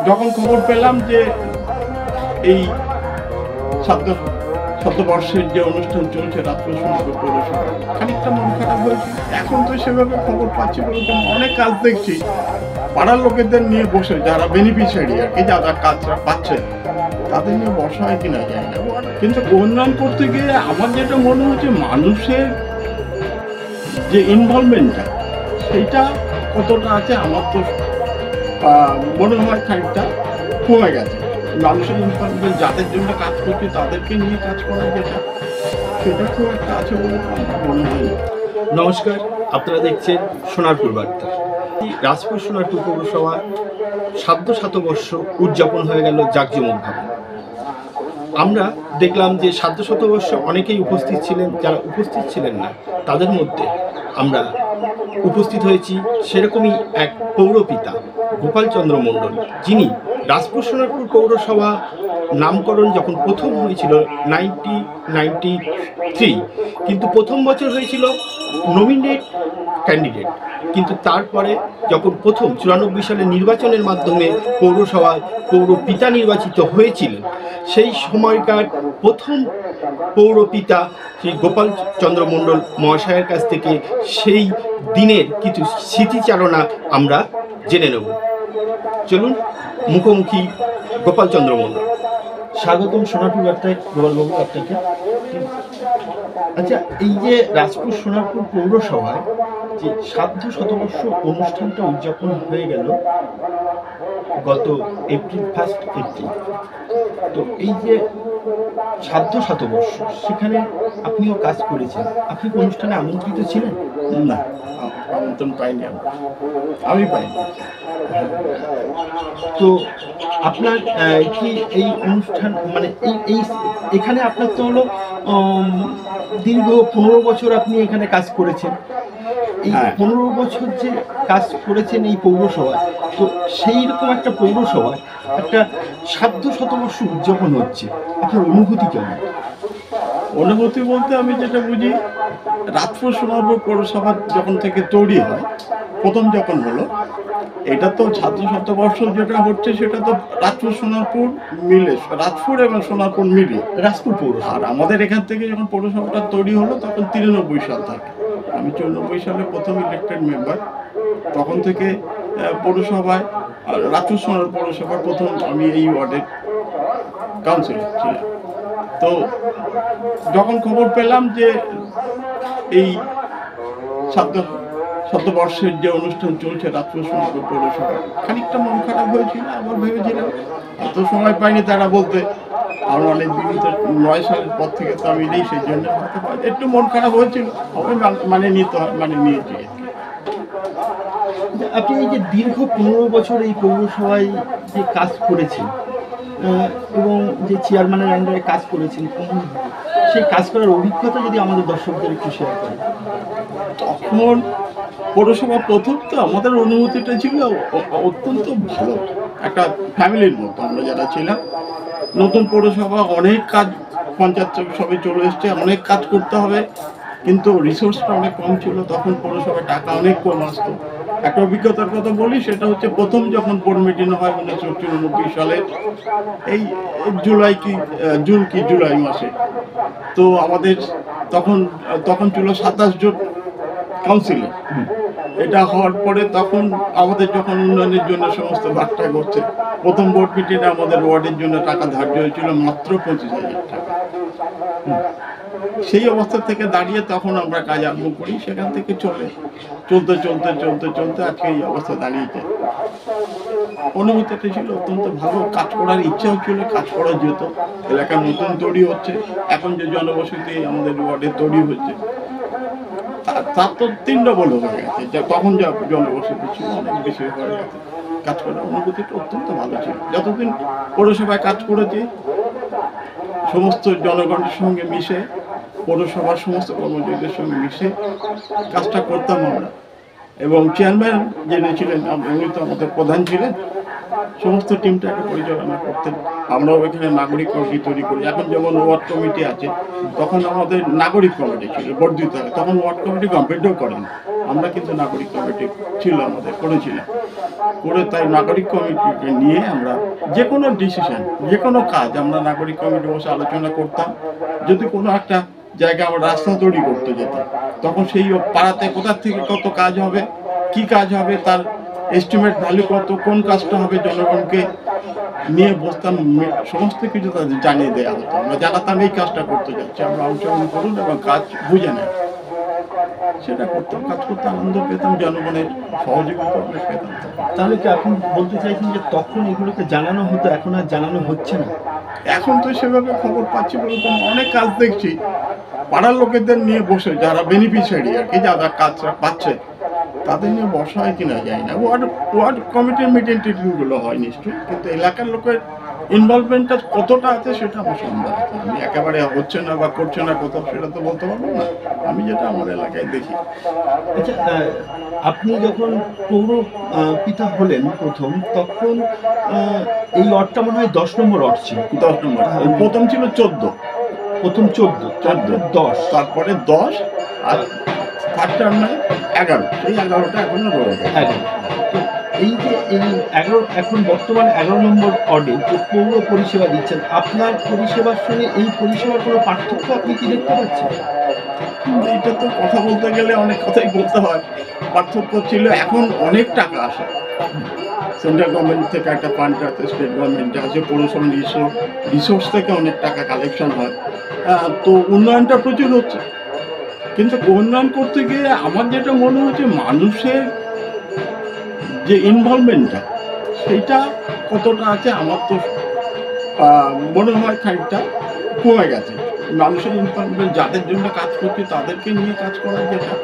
যখন খবর পেলাম যে এই শতবর্ষের যে অনুষ্ঠান চলছে রাত্রসংঘ পৌরসভা, খানিকটা মন খারাপ হয়েছে। এখন তো সেভাবে খবর পাচ্ছি বলতে অনেক কাজ দেখছি পাড়ার লোকেদের নিয়ে বসে, যারা বেনিফিশিয়ারি আর কি, যারা কাজটা পাচ্ছে তাদের নিয়ে বসা হয় কিনা যায় না। কিন্তু উন্নয়ন করতে গিয়ে আমার যেটা মনে হচ্ছে মানুষের যে ইনভলভমেন্টটা সেইটা কতটা আছে আমার তো মনে হয় খানিকটা কমে গেছে। মানুষের ইনভলভমেন্ট, যাদের জন্য কাজ করছে তাদেরকে নিয়ে কাজ করা যেটা, সেটা খুব একটা আছে বলে আমার মনে হয় না। নমস্কার, আপনারা দেখছেন সোনারপুর বার্তা। রাজপুর সোনারপুর পৌরসভা শতবর্ষ উদযাপন হয়ে গেল জাঁকজমকভাবে। আমরা দেখলাম যে শতবর্ষ অনেকেই উপস্থিত ছিলেন, যারা উপস্থিত ছিলেন না তাদের মধ্যে আমরা উপস্থিত হয়েছি সেরকমই এক পৌরপিতা গোপালচন্দ্র মণ্ডল, যিনি রাজপুর সোনারপুর পৌরসভা নামকরণ যখন প্রথম হয়েছিল 1993, কিন্তু প্রথম বছর হয়েছিল নমিনেট ক্যান্ডিডেট, কিন্তু তারপরে যখন প্রথম 94 সালে নির্বাচনের মাধ্যমে পৌরসভায় পৌরপিতা নির্বাচিত হয়েছিলেন, সেই সময়কার প্রথম পৌরপিতা শ্রী গোপালচন্দ্র মণ্ডল মহাশয়ের কাছ থেকে সেই দিনের কিছু স্মৃতিচারণা আমরা জেনে নেব। চলুন মুখোমুখি গোপালচন্দ্র মণ্ডল। স্বাগতম সোনারপুর বার্তায় গোপালবাবু আপনাকে। আচ্ছা, এই যে রাজপুর সোনারপুর পৌরসভায় যে শতবর্ষ অনুষ্ঠানটা উদযাপন হয়ে গেল গত এপ্রিল 1 তো এই যে শতবর্ষ, সেখানে আপনিও কাজ করেছেন, আপনি অনুষ্ঠানে আমন্ত্রিত ছিলেন? না, আমন্ত্রণ পাইনি, আমি পাইনি। তো আপনার কি এই অনুষ্ঠান মানে এই এখানে আপনার তো হলো দীর্ঘ 15 বছর আপনি এখানে কাজ করেছেন। এই 15 বছর যে কাজ করেছেন এই পৌরসভায়, তো সেই রকম একটা পৌরসভায় একটা শতবর্ষ উদযাপন হচ্ছে, আপনার অনুভূতি কেমন? অনুভূতি বলতে আমি যেটা বুঝি, রাজপুর সোনারপুর পৌরসভা যখন থেকে তৈরি হয়, প্রথম যখন হলো, এটা তো শতবর্ষ যেটা হচ্ছে সেটা তো রাজপুর সোনারপুর মিলে, রাজপুর এবং সোনারপুর মিলে রাজপুর পৌরসভা। আর আমাদের এখান থেকে যখন পৌরসভাটা তৈরি হলো তখন 93 সাল থাকে। আমি 94 সালে প্রথম ইলেক্টেড মেম্বার, তখন থেকে পৌরসভায় রাজপুর সোনারপুর পৌরসভার প্রথম আমি এই ওয়ার্ডের কাউন্সিলর ছিলাম। তো যখন খবর পেলাম যে এই শতবর্ষের যে অনুষ্ঠান চলছে রাজপুর সোনারপুর পৌরসভা, খানিকটা মন খারাপ হয়েছিল। আবার ভেবেছিলাম এত সময় পাইনি তারা বলতে, আমার অনেক বিগত 9 সালের পর থেকে তো আমি নেই, সেই জন্য একটু মন খারাপ হয়েছিল। মানে নিয়েছি। আপনি এই যে দীর্ঘ 15 বছর এই পৌরসভায় যে কাজ করেছেন এবং যে চেয়ারম্যানের আন্ডারে কাজ করেছেন, সেই কাজ করার অভিজ্ঞতা যদি আমাদের দর্শকদের একটু শেয়ার করেন। তখন পৌরসভা প্রথম তো আমাদের অনুভূতিটা ছিল অত্যন্ত ভালো, একটা ফ্যামিলির মতো আমরা যারা ছিলাম। নতুন পৌরসভা, অনেক কাজ, পঞ্চায়েত সবে চলে এসছে, অনেক কাজ করতে হবে, কিন্তু রিসোর্সটা অনেক কম ছিল। তখন পৌরসভায় টাকা অনেক কম আসতো। একটা অভিজ্ঞতার কথা বলি, সেটা হচ্ছে প্রথম যখন বোর্ড মিটিং হয় 1994 সালে, এই জুলাই মাসে, তো আমাদের তখন ছিল 27 জন কাউন্সিলর। এটা হওয়ার পরে তখন আমাদের যখন উন্নয়নের জন্য সমস্ত ভাগটা করছে, প্রথম বোর্ড মিটিংয়ে আমাদের ওয়ার্ডের জন্য টাকা ধার্য হয়েছিল মাত্র 25,000 টাকা। সেই অবস্থা থেকে দাঁড়িয়ে তখন আমরা কাজ আরম্ভ করি, সেখান থেকে চলতে আজকে এই অবস্থা দাঁড়িয়েছে। অনুভূতিটা ছিল অত্যন্ত ভালো, কাজ করার ইচ্ছাও ছিল, কাজ করা যেত। এলাকা নতুন তৈরি হচ্ছে, এখন যে জনবসতি আমাদের ওয়ার্ডে তৈরি হচ্ছে তার তো 3 ডবল হয়ে গেছে, তখন যা জনবসতি ছিল অনেক বেশি হয়ে গেছে। কাজ করার অনুভূতিটা অত্যন্ত ভালো ছিল। যতদিন পৌরসভায় কাজ করেছি, সমস্ত জনগণের সঙ্গে মিশে, পৌরসভার সমস্ত কর্মচারীদের সঙ্গে মিশে কাজটা করতাম আমরা। এবং চেয়ারম্যান যিনি ছিলেন, উনি তো আমাদের প্রধান ছিলেন, সমস্ত টিমটাকে পরিচালনা করতেন। আমরাও এখানে নাগরিক কমিটি তৈরি করি। এখন যেমন ওয়ার্ড কমিটি আছে, তখন আমাদের নাগরিক কমিটি ছিল বর্ধিত হয়, তখন ওয়ার্ড কমিটি কমপ্লিটও করেন, আমরা কিন্তু নাগরিক কমিটি ছিল, আমাদের করেছিলাম। করে তাই নাগরিক কমিটিকে নিয়ে আমরা যে কোনো ডিসিশন, যে কোনো কাজ আমরা নাগরিক কমিটি বসে আলোচনা করতাম। যদি কোনো একটা জায়গায় আমরা রাস্তা তৈরি করতে যেতাম, তখন সেই পাড়াতে কোথা থেকে কত কাজ হবে, কি কাজ হবে, তার এস্টিমেট ভ্যালু কত, কোন কাজটা হবে, জনগণকে নিয়ে বসতাম, সমস্ত কিছু তাদের জানিয়ে দেওয়া হতো। আমরা জানাতাম এই কাজটা করতে যাচ্ছি, আমরা অংশগ্রহণ করুন এবং কাজ বুঝে নেন। সেটা করতাম, কাজ করতে আনন্দ পেতাম, জনগণের সহযোগিতা অনেক পেতাম। তাহলে কি আপনি বলতে চাইছেন যে তখন এগুলোকে জানানো হতো, এখন আর জানানো হচ্ছে না? এখন তো সেভাবে খবর পাচ্ছি বলতে অনেক কাজ দেখছি পাড়ার লোকেদের নিয়ে বসে, যারা বেনিফিশিয়ারি আর কি, যারা কাজটা পাচ্ছে তাদের নিয়ে বসা হয় কিনা যায় না। ওয়ার্ড কমিটির মিটিং টিটিংগুলো হয় নিশ্চয়ই, কিন্তু এলাকার লোকের ইনভলভমেন্টটা কতটা আছে সেটা আমার সন্দেহ আছে। আমি একেবারে হচ্ছে না বা করছে না কোথাও সেটা তো বলতে পারবো না, আমি যেটা আমার এলাকায় দেখি। আচ্ছা, আপনি যখন পৌর পিতা হলেন প্রথম, তখন এই ওয়ার্ডটা মনে হয় 10 নম্বর ওয়ার্ড ছিল। 10 নম্বর, প্রথম ছিল 14, প্রথম 14, তারপরে 10, তারপরে 10, আর থার্ড টার্মে 11। সেই 11টা এখনো রয়ে গেছে। 11। তো এই যে এই 11, এখন বর্তমান 11 নম্বর ওয়ার্ডে যে পৌর পরিষেবা দিচ্ছেন, আপনার পরিষেবার সঙ্গে এই পরিষেবার কোনো পার্থক্য আপনি কি দেখতে পাচ্ছেন? এটা তো কথা বলতে গেলে অনেক কথাই বলতে হয়। পার্থক্য ছিল, এখন অনেক টাকা আসে সেন্ট্রাল গভর্নমেন্ট থেকে, একটা ফান্ড আছে, স্টেট গভর্নমেন্টে আছে, পৌরসভা রিসোর্স থেকে অনেক টাকা কালেকশন হয়। তো উন্নয়নটা প্রচুর হচ্ছে, কিন্তু উন্নয়ন করতে গিয়ে আমার যেটা মনে হচ্ছে মানুষের যে ইনভলভমেন্টটা সেইটা কতটা আছে আমার তো মনে হয় খানিকটা কমে গেছে। মানুষের ইনভলভমেন্ট, যাদের জন্য কাজ করছে তাদেরকে নিয়ে কাজ করার যেটা,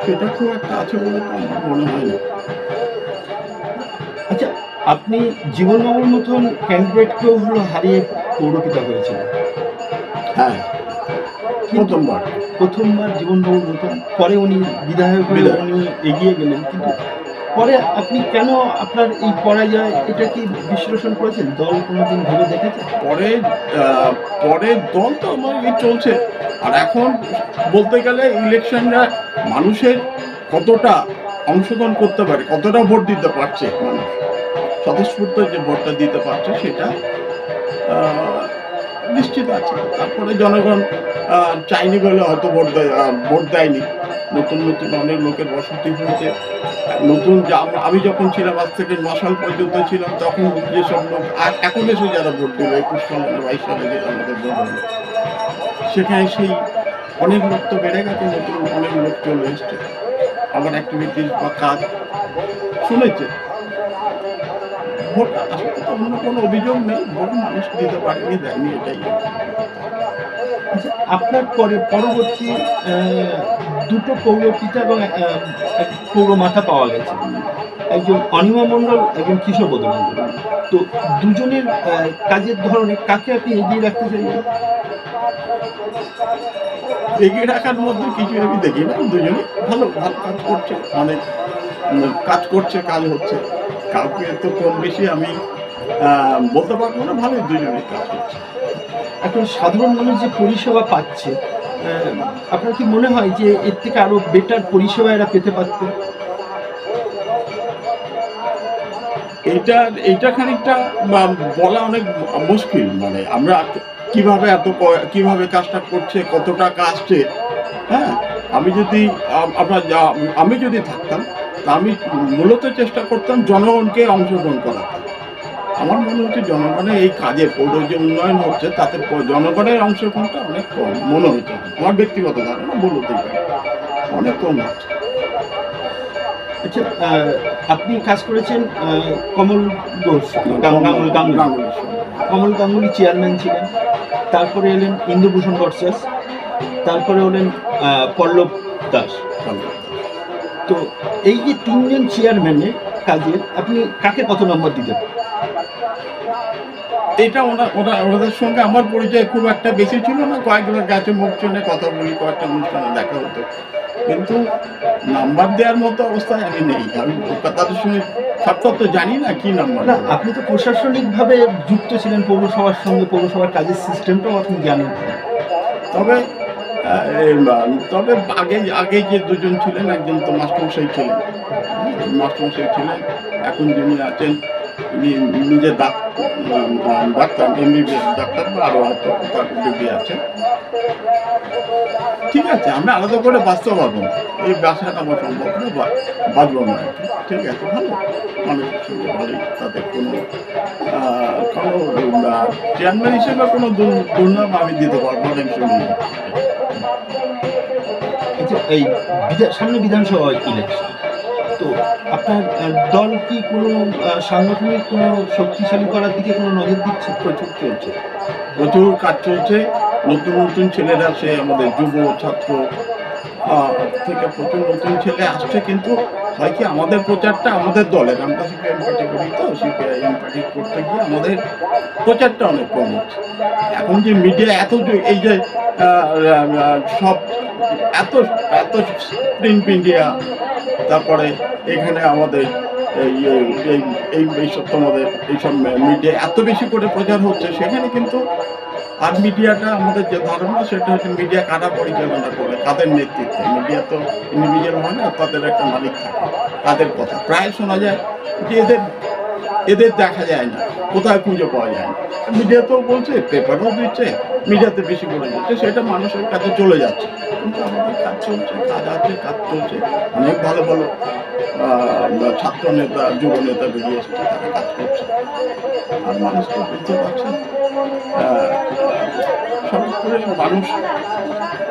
সেটা খুব একটা আছে বলে তো আমার মনে হয় না। আচ্ছা, আপনি জীবনবাবুর মতন ক্যান্ডিডেটকেও হারিয়ে পৌরপিতা হয়েছিলেন। হ্যাঁ, প্রথমবার জীবনবাবুর মতন, পরে উনি বিধায়ক হয়ে উনি এগিয়ে গেলেন, কিন্তু পরে আপনি কেন আপনার এই পরাজয়, এটা কি বিশ্লেষণ করেছেন? দল কোনোদিন ভেবে দেখেছে? পরে দল তো আমার চলছে, আর এখন বলতে গেলে ইলেকশনটা মানুষের কতটা অংশগ্রহণ করতে পারে, কতটা ভোট দিতে পারছে মানুষ, স্বতঃস্ফূর্ত যে ভোটটা দিতে পারছে সেটা নিশ্চিত আছে। তারপরে জনগণ চাইনি বলে হয়তো ভোট দেয়নি। নতুন নতুন অনেক লোকের বসতি হয়েছে। নতুন আমি যখন ছিলাম, আজ থেকে 9 সাল পর্যন্ত ছিলাম, তখন যেসব লোক এখন এসে যারা ভোট দিল, 21 সালে 22 সালে যেটা আমাদের ভোট হলো, সেখানে সেই অনেক লোক তো বেড়ে গেছে, নতুন অনেক লোক চলে এসছে, আবার অ্যাক্টিভিটিস বা কাজ শুনেছে। ভোট আসলে তো অন্য কোনো অভিযোগ নেই, ভোট মানুষ দিতে পারেনি, দেয়নি, এটাই। আচ্ছা, আপনার পরবর্তী দুটো পৌরপিতা এবং এক পৌরমাতা পাওয়া গেছে, একজন অনিমা মণ্ডল, একজন কিশোরবোধ মণ্ডল। তো দুজনের কাজের ধরনে কাকে আপনি এগিয়ে রাখতে চাইবেন? এগিয়ে রাখার মধ্যে কিছু আমি দেখি না, দুজনে ভালো ভালো কাজ করছে, অনেক কাজ করছে, কাজ হচ্ছে। কাউকে তো কম বেশি আমি বলতে পারবো না, ভালোই দুজনে কাজ করছে। এখন সাধারণ মানুষ যে পরিষেবা পাচ্ছে, আপনার কি মনে হয় যে এর থেকে আরো বেটার পরিষেবা এরা পেতে পারত? এইটা খানিকটা বলা অনেক মুশকিল। মানে আমরা কিভাবে কাজটা করছে, কত টাকা আসছে। হ্যাঁ, আমি যদি থাকতাম, তা আমি মূলত চেষ্টা করতাম জনগণকে অংশগ্রহণ করাতে। আমার মনে হচ্ছে জনগণের এই কাজে পৌর যে উন্নয়ন হচ্ছে, তাতে জনগণের অংশগ্রহণটা অনেক কম মনে হচ্ছে। আমার ব্যক্তিগত ধারণা, বলতে পারি অনেক কম হচ্ছে। আচ্ছা, আপনি কাজ করেছেন কমল গাঙ্গুলি চেয়ারম্যান ছিলেন, তারপরে এলেন ইন্দুভূষণ বর্ষাস, তারপরে হলেন পল্লব দাস। তো এই যে তিনজন চেয়ারম্যানের কাজে আপনি কাকে কত নম্বর দিতেন? এটা ওনাদের সঙ্গে আমার পরিচয় খুব একটা বেশি ছিল না। কয়েকবার গাছে মুখ চুনে কথা বলি, কয়েকটা অনুষ্ঠানে দেখা হতো, কিন্তু নাম্বার দেওয়ার মতো অবস্থায় আমি নেই। আমি তাদের সঙ্গে সব তো জানি না কি নাম্বার। না, আপনি তো প্রশাসনিকভাবে যুক্ত ছিলেন পৌরসভার সঙ্গে, পৌরসভার কাজের সিস্টেমটাও আপনি জানেন। তবে তবে আগে আগে যে দুজন ছিলেন, একজন তো মাস্টারমশাই ছিলেন, মাস্টারমশাই ছিলেন, এখন যিনি আছেন উনি নিজে ডাক্তার, এমবিবিএস ডাক্তার, বা আরও হয়তো তার ডিগ্রি আছে। ঠিক আছে, আমি আলাদা করে বাঁচতে পারবো না, এই বাসাটা আমার সম্ভব না, বা বাঁচবো না আর কি। ঠিক আছে, ভালো মানুষের সঙ্গে ভালোই, তাদের কোনো চেয়ারম্যান হিসেবে কোনো দুর্নাম আমি দিতে পারবো না, আমি শুনি। এই সামনে বিধানসভা ইলেকশন, তো আপনার দল কি কোনো সাংগঠনিক কোনো শক্তিশালী করার দিকে কোনো নজর দিচ্ছে? প্রচুর চলছে, প্রচুর কাজ চলছে। নতুন নতুন ছেলেরা, সে আমাদের যুব ছাত্র থেকে প্রচুর নতুন ছেলে আসছে, কিন্তু হয় কি আমাদের প্রচারটা আমাদের দলের, আমরা সিপিআইএম পার্টি করি, তো সিপিআইএম পার্টি করতে গিয়ে আমাদের প্রচারটা অনেক কম হচ্ছে। এখন যে মিডিয়া এত, এই যে সব এত এত প্রিন্ট মিডিয়া, তারপরে এখানে আমাদের এইসব তোমাদের এইসব মিডিয়া এত বেশি করে প্রচার হচ্ছে, সেখানে কিন্তু আর মিডিয়াটা আমাদের যে ধারণা, সেটা হচ্ছে মিডিয়া কারা পরিচালনা করে, কাদের নেতৃত্বে। মিডিয়া তো ইন্ডিভিজুয়াল হয় না, তাদের একটা মালিক থাকে, তাদের কথা প্রায় শোনা যায় যে এদের দেখা যায় না, কোথায় খুঁজে পাওয়া যায় না। মিডিয়াতেও বলছে, পেপারও দিচ্ছে, মিডিয়াতে বেশি করে দিচ্ছে, সেটা মানুষের কাছে চলে যাচ্ছে। কিন্তু আমাদের কাজ চলছে, কাজ আছে, কাজ চলছে। অনেক ভালো ভালো ছাত্র নেতা, যুব নেতা বেরিয়ে এসেছে, তারা কাজ করছে, আর মানুষ তো বুঝতে পারছে। সঠিক করে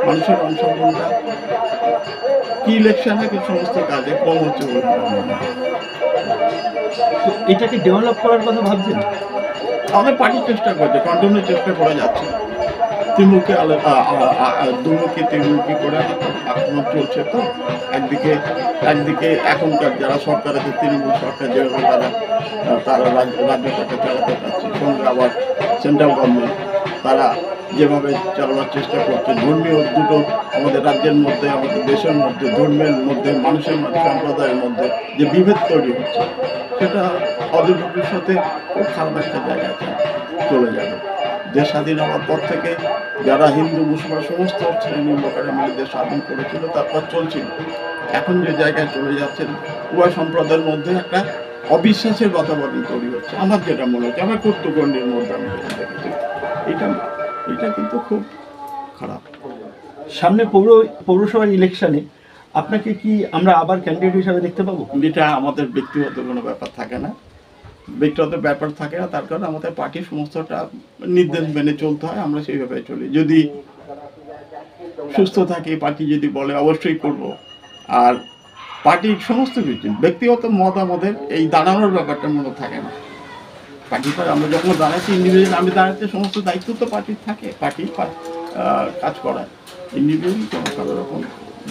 মানুষের অংশগ্রহণটা কি ইলেকশনে কি সমস্ত কাজে কম হচ্ছে বলে এটাকে ডেভেলপ করার কথা ভাবছেন? আমাদের পার্টি চেষ্টা করছে, কন্টিনিউ চেষ্টা করে যাচ্ছে। ত্রিমুখী করে আক্রমণ চলছে। তো একদিকে এখনকার যারা সরকার আছে, তৃণমূল সরকার, যেভাবে তারা রাজ্যটাকে চালাতে চাচ্ছে, সঙ্গে আবার সেন্ট্রাল গভর্নমেন্ট তারা যেভাবে চালানোর চেষ্টা করছে, ধর্মীয় দুটো আমাদের রাজ্যের মধ্যে, আমাদের দেশের মধ্যে, ধর্মের মধ্যে, মানুষের মধ্যে, সম্প্রদায়ের মধ্যে যে বিভেদ তৈরি হচ্ছে, সেটা অদূর ভবিষ্যতে খুব খারাপ একটা জায়গায় চলে যাবে। দেশ স্বাধীন হওয়ার পর থেকে যারা হিন্দু মুসলমান সমস্ত শ্রেণীর লোকেরা মিলে দেশ স্বাধীন করেছিল, তারপর চলছিল। এখন যে জায়গায় চলে যাচ্ছে, উভয় সম্প্রদায়ের মধ্যে একটা অবিশ্বাসের বাতাবরণ তৈরি হচ্ছে। আমার যেটা মনে হচ্ছে, আমার কর্তৃগণ্ডের মধ্যে আমি যেটা দেখেছি, এটা কিন্তু খুব খারাপ। সামনে পৌরসভার ইলেকশনে আপনাকে কি আমরা আবার ক্যান্ডিডেট হিসাবে দেখতে পাবো? এটা আমাদের ব্যক্তিগত কোনো ব্যাপার থাকে না, তার কারণে আমাদের পার্টির সমস্তটা নির্দেশ মেনে চলতে হয়, আমরা সেইভাবে চলি। যদি সুস্থ থাকি, পার্টি যদি বলে, অবশ্যই করব। আর পার্টির সমস্ত কিছু ব্যক্তিগত মত আমাদের এই দাঁড়ানোর ব্যাপারটা মনে থাকে না। পার্টি আমরা যখন দাঁড়াচ্ছি, ইন্ডিভিজুয়াল আমি দাঁড়াচ্ছি, সমস্ত দায়িত্ব তো পার্টির থাকে, পার্টির কাজ করায়। ইন্ডিভিজুয়ালি কোনো কারো রকম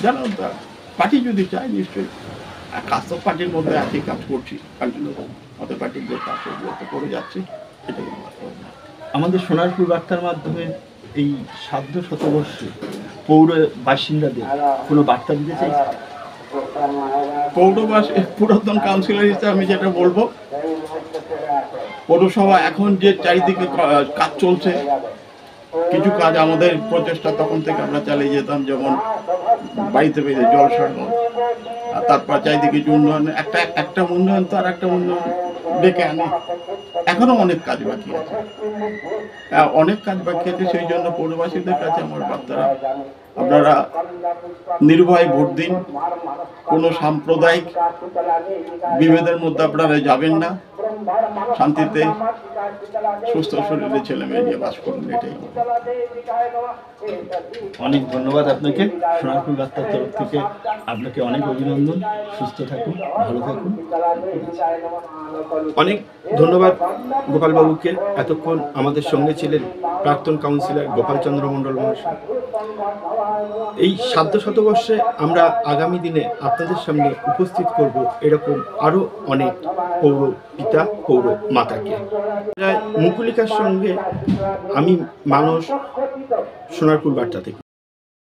জানো, পার্টি যদি চায় নিশ্চয়ই কাজ তো পার্টির মধ্যে একই কাজ করছি, কন্টিনিউ আমাদের পার্টির যে কাজ সেগুলো করে যাচ্ছি, এটাই আমাদের সোনারপুর বার্তার মাধ্যমে এই সাধ্য শতবর্ষে পৌর বাসিন্দাদের কোনো বার্তা দিতে চাইছি। পৌরবাসী পুরাতন কাউন্সিলর হিসেবে আমি যেটা বলবো, পৌরসভা এখন যে চারিদিকে কাজ চলছে, কিছু কাজ আমাদের প্রচেষ্টা তখন থেকে আমরা চালিয়ে যেতাম, যেমন বাড়িতে বাড়িতে জল সরবরাহ, আর তারপর চারিদিকে কিছু উন্নয়ন, একটা উন্নয়ন তো আর একটা উন্নয়ন ডেকে আনে। এখনো অনেক কাজ বাকি আছে, সেই জন্য পৌরবাসীদের কাছে আমার বার্তারা, আপনারা নির্ভয় ভোট দিন, কোনো সাম্প্রদায়িক বিভেদের মধ্যে আপনারা যাবেন না, শান্তিতে সুস্থ শরীরে ছেলে মেয়ে নিয়ে বাস করুন, এটাই। অনেক ধন্যবাদ আপনাকে, সোনারপুর বার্তার তরফ থেকে আপনাকে অনেক অভিনন্দন। সুস্থ থাকুন, ভালো থাকুন। অনেক ধন্যবাদ গোপালবাবুকে, এতক্ষণ আমাদের সঙ্গে ছিলেন প্রাক্তন কাউন্সিলর গোপালচন্দ্র মণ্ডল মহাশয়। এই সাধ্য শতবর্ষে আমরা আগামী দিনে আপনাদের সামনে উপস্থিত করব এরকম আরও অনেক পৌর পিতা, পৌর মাতাকে। মুকুলিকার সঙ্গে আমি মানস, সোনারপুর বার্তা থেকে।